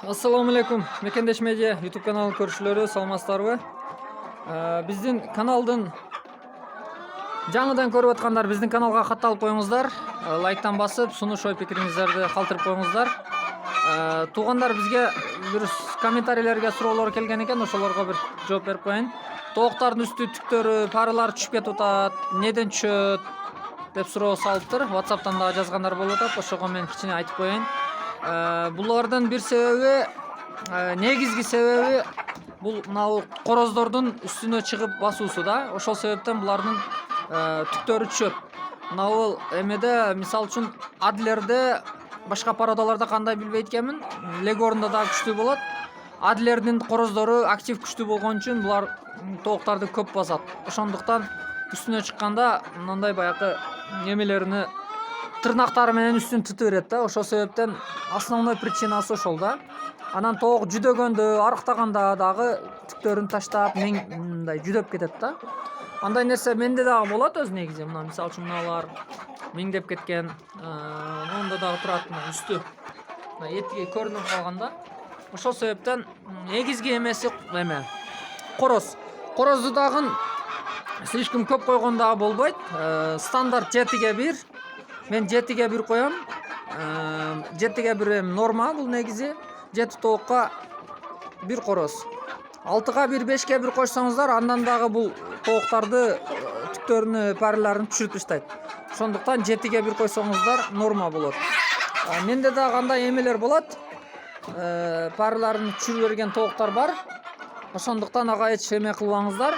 Assalamu alaikum. Mekendеш Media YouTube каналын көрүүчүлөрү, саламатсыздарбы? Биздин каналдын жаңыдан көрүп аткандар биздин каналга катталып коюңуздар. Лайктан басып, сунуш ой пикириңиздерди калтырып коюңуздар. Туугандар, бизге бир комментарийлерге суроолор келген экен, ошолорго бир жооп берип коеюн. Тооктардын үстү түктөрү, парылары түшүп кетип атат, неден түшөт деп суроо салыптыр. WhatsApp'тан да жазгандар болуп атат. Ошого мен кичине айтып коеюн. Булардын бир себеби, негизги себеби бул мына короздордун үстүнө чыгып басуусу да. Ошол себептен булардын түктөрү түшөт. Мына бул эмеде, мисалы үчүн Адлерде, башка породаларда кандай билбейт экенмин, Легорнда да күчтүү болот. Адлердин короздору актив күчтүү болгон үчүн булар тооктарды көп басат. Ошондуктан үстүнө чыкканда мындай баягы эмелерине тырнактары менен үстүн туту берет да. Ошол себептен основной причинасы ошол да. Анан тоок жүдөгөндө, арыктаганда дагы түктөрүн таштап, мындай жүдөп кетет да. Андай нерсе менде дагы болот өз негизи. Мына мисалы үчүн мыналар миңдеп кеткен, онда дагы турат мына үстү. Мына этиги көрүнүп калганда. Ошол себептен негизги эмеси эме короз. Корозду дагы слишком көп койгон дагы болбойт. Стандарт 7/1. Мен 7/1 коем. 7/1 норма бул негизи. 7 тоокка 1 короз. 6/1, 5/1 койсоңуздар, андан дагы бул тооктарды түктөрүнө, парыларын түшүрүп таштайт. Ошондуктан 7/1 койсоңуздар норма болот. Менде дагы кандай эмелер болот. Парыларын түшүрүп берген тооктар бар. Ошондуктан ага эч эме кылбаңыздар.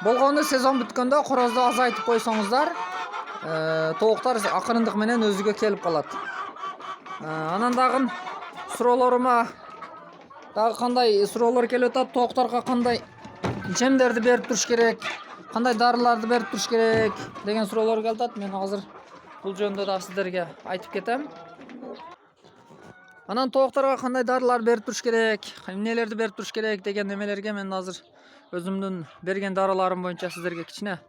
Болгону сезон бүткөндө корозду азайтып койсоңуздар, тооктар акырындык менен өзүгө келип калат. Анан дагы суроолорума дагы кандай суроолор келип атат, тоокторго кандай жемдерди берип туруш керек, кандай дарыларды берип туруш керек деген суроолор келип атат. Мен азыр бул жөнүндө дагы сиздерге айтып кетем. Анан тоокторго кандай дарылар берип туруш керек, эмнелерди берип туруш керек деген эмелерге мен азыр өзүмдүн берген дарыларым боюнча сиздерге кичине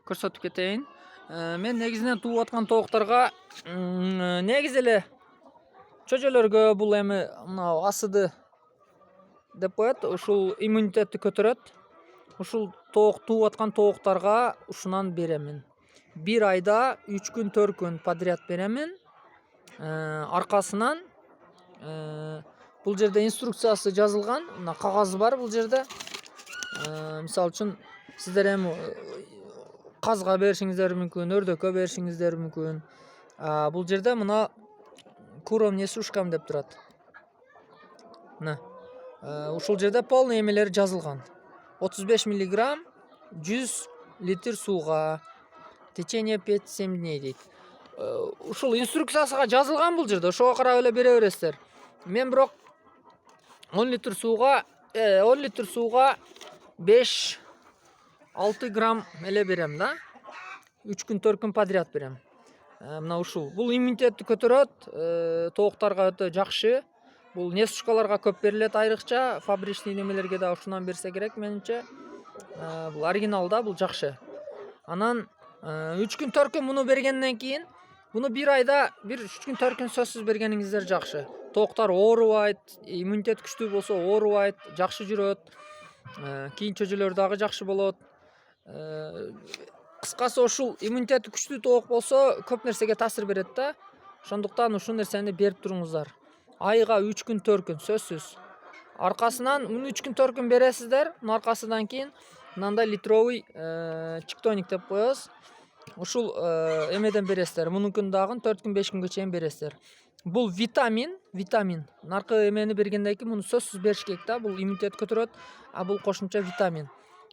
көрсөтүп кетейин. Мен негизинен тууп аткан тоокторго негизи эле чөжөлөргө бул эми мына асыды деп коет, ушул иммунитетти көтөрөт. Ушул тоок тууп аткан тооктарга ушунан беремин. 1 айда 3 күн 4 күн подряд беремин. Аркасынан бул жерде инструкциясы жазылган, мына кагазы бар бул жерде. Мисалы үчүн сиздер эми казга беришиңиздер мүмкүн, өрдөккө беришиңиздер мүмкүн. Бул жерде мына куром не сушкам деп турат. Мына ушул жерде полный эмелери жазылган. 35 мг 100 литр сууга, течение 5-7 дней дейт. Ушул инструкциясыга жазылган бул жерде. Ошого карап эле бере бересиздер. Мен бирок 10 литр сууга 5-6 грамм эле берем да. 3 күн 4 күн подряд берем. Мына ушул. Бул иммунитетти көтөрөт, тооктарга өтө жакшы. Бул несушкаларга көп берилет, айрыкча фабричный немелерге да ушунан берсе керек менимче. Бул оригинал да, бул жакшы. Анан 3 күн 4 күн муну бергенден кийин, буну 1 айда 3 күн 4 күн сөзсүз бергениңиздер жакшы. Тооктар оорубайт, иммунитет күчтүү болсо оорубайт, жакшы жүрөт. Кийин чөжөлөр дагы жакшы болот. Кыскасы ушул иммунитети күчтүү тоок болсо көп нерсеге таасир берет да. Ошондуктан ушул нерсени берип туруңуздар. Айга 3 күн 4 күн сөзсүз. Аркасынан 3 күн 4 күн бересиздер. Мунун аркасынан кийин мындай литровый чиктоник деп коебуз. Ушул эмеден бересиздер. Мунун дагы 4 күн 5 күнгө чейин бересиздер. Бул витамин. Наркы эмени бергенден кийин муну сөзсүз бериш керек да. Бул иммунитет көтөрөт, бул кошумча витамин.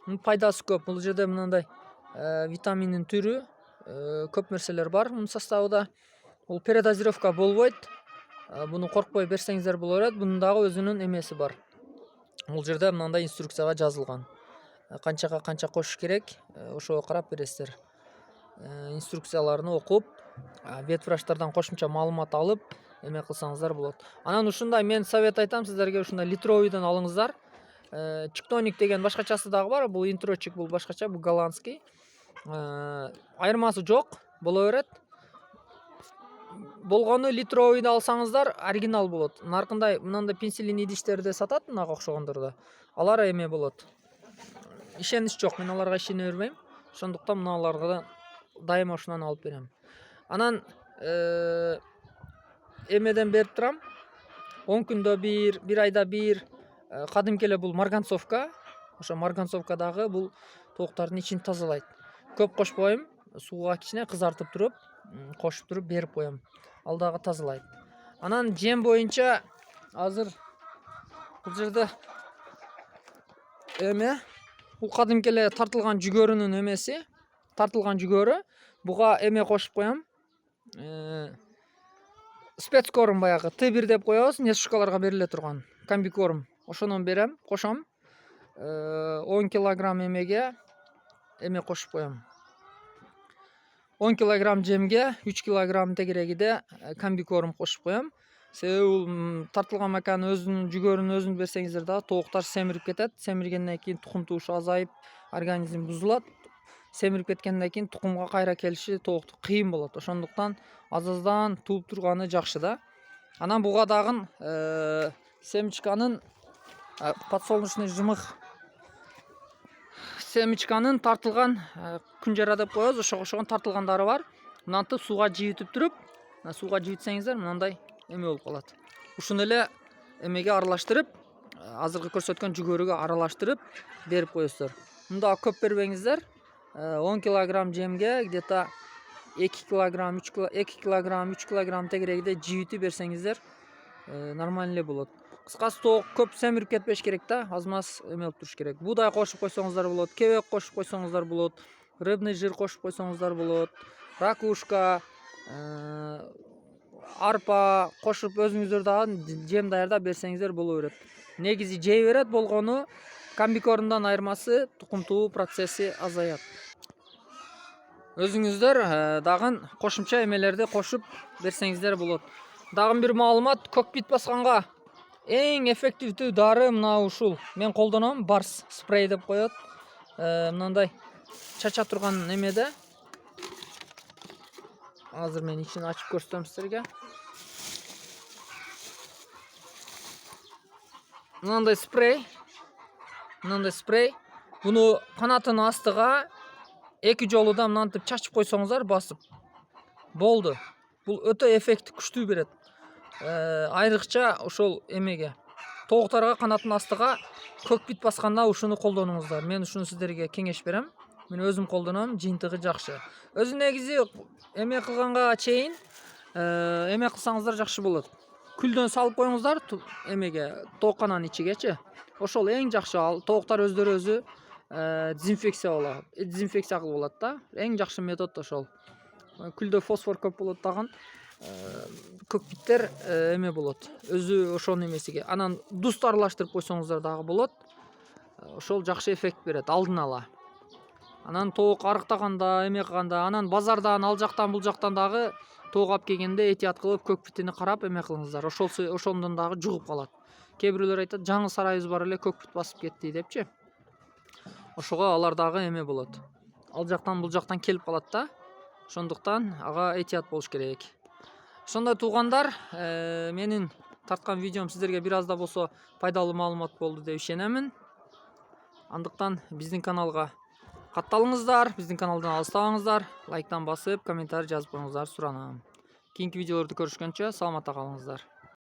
Мунун пайдасы көп. Бул жерде мындай витаминдин түрү көп нерселер бар мунун составында. Бул передозировка болбойт. Буну коркпой берсеңиздер боло берет. Бунун дагы өзүнүн эмеси бар. Бул жерде мындай инструкцияга жазылган. Канчага канча кошуш керек, ошого карап бересиздер. Инструкцияларын окуп, ветврачтардан кошумча маалымат алып, эме кылсаңыздар болот. Анан ушундай мен совет айтам сиздерге, ушундай литровыйдан алыңыздар. Чиктоник деген башкачасы дагы бар. Бул интрочик, бул башкача, бул голландский. Айырмасы жок, боло берет. болгону литровыйды алсаңыздар оригинал болот. Наркындай мынандай пенсилин идиштерди сатат, мынага окшогондорду. Алар эме болот. Ишенич жок, мен аларга ишене бербейм. Ошондуктан мыналарга дайыма ушунан алып берем. Анан эмеден берип турам. 10 күндө бир айда бир. Кадимки эле бул марганцовка. Ошо марганцовкадагы бул тооктардын ичин тазалайт. Көп кошпойм, сууга кичине кызартып туруп, кошуп туруп берип коем. Ал дагы тазалайт. Анан жем боюнча азыр бул жерде эме бул кадимки эле тартылган жүгөрүнүн эмеси, тартылган жүгөрү. Буга эме кошуп коем. Спецкорм баягы Т1 деп коебуз, несушкаларга бериле турган комбикорм. Ошонун берем, кошом. 10 килограмм эмеге эме кошуп коем. 10 килограмм жемге 3 килограмм тегерегиде комбикорм кошуп коем. Себеби бул тартылган маканын өзүнүн жүгөрүнүн өзүн берсеңиздер дагы тооктар семирип кетет. Семиргенден кийин тукум туушу азайып, организм бузулат. Семирип кеткенден кийин тукумга кайра келиши тоокту кыйын болот. Ошондуктан аз-аздан тууп турганы жакшы да. Анан буга дагы семечканын подсолнечный жымык семечканын тартылган күнжара деп коебуз. Ошого окшогон тартылгандары бар. Мынантип сууга жибитип туруп, сууга жибитсеңиздер мындай эме болуп калат. Ушуну эле эмеге аралаштырып, азыркы көрсөткөн жүгөрүгө аралаштырып берип коесуздар. Мында көп бербеңиздер. 10 килограмм жемге где-то 2 килограмм, 3 килограмм тегерегиде жибитип берсеңиздер нормально эле болот. Кыскасы тоок көп семирип кетпеш керек да, аз-маз эме болуп туруш керек. Буудай кошуп койсоңуздар болот, кебек кошуп койсоңуздар болот, рыбный жир кошуп койсоңуздар болот, ракушка, арпа кошуп өзүңүздөр дагы жем даярдап берсеңиздер боло берет. Негизи жей берет болгону комбикормдон айырмасы тукум туу процесси азаят. Өзүңүздөр дагы кошумча эмелерди кошуп берсеңиздер болот. Дагы бир маалымат, көкпит басканга эң эффективдүү дары мына ушул. Мен колдоном, Барс спрей деп коет. Мындай чача турган эмеде. Азыр мен ичин ачып көрсөтөм силерге. Мындай спрей. Буну канатынын астыга 2 жолу мынантип чачып койсоңуздар, басып. Болду. Бул өтө эффекти күчтүү берет. Айрыкча ошол эмеге, тооктарга канаттын астыга көкпит басканда ушуну колдонуңуздар. Мен ушуну сиздерге кеңеш берем. Мен өзүм колдоном, жыйынтыгы жакшы. Өзү негизи эме кылганга чейин эме кылсаңыздар жакшы болот. Күлдөн салып коюңуздар эмеге, тооккананын ичигечи. Ошол эң жакшы. Тооктар өздөрү өзү дезинфекция кылып алат да. Эң жакшы метод ошол. Күлдө фосфор көп болот дагы. Көкпиттер эме болот. Өзү ошонун эмесиге. Анан дусту аралаштырып койсоңуздар дагы болот. Ошол жакшы эффект берет алдын ала. Анан тоок арыктаганда, эме кылганда, анан базардан ал жактан бул жактан дагы тоок алып келгенде этият кылып көкпитини карап эме кылыңыздар. Ошондон дагы жугуп калат. Кээ бирлер айтат, жаңы сарайыбыз бар эле көкпит басып кетти депчи. Ошого алар дагы эме болот. Ал жактан бул жактан келип калат да. Ошондуктан ага этият болуш керек. Ошондой туугандар, менин тарткан видеом сиздерге бир аз да болсо пайдалуу маалымат болду деп ишенемин. Андыктан биздин каналга катталыңыздар, биздин каналдан алыстабаңыздар, лайктан басып, комментарий жазып коюңуздар суранам. Кийинки видеолорду көрүшкөнчө саламатта калыңыздар.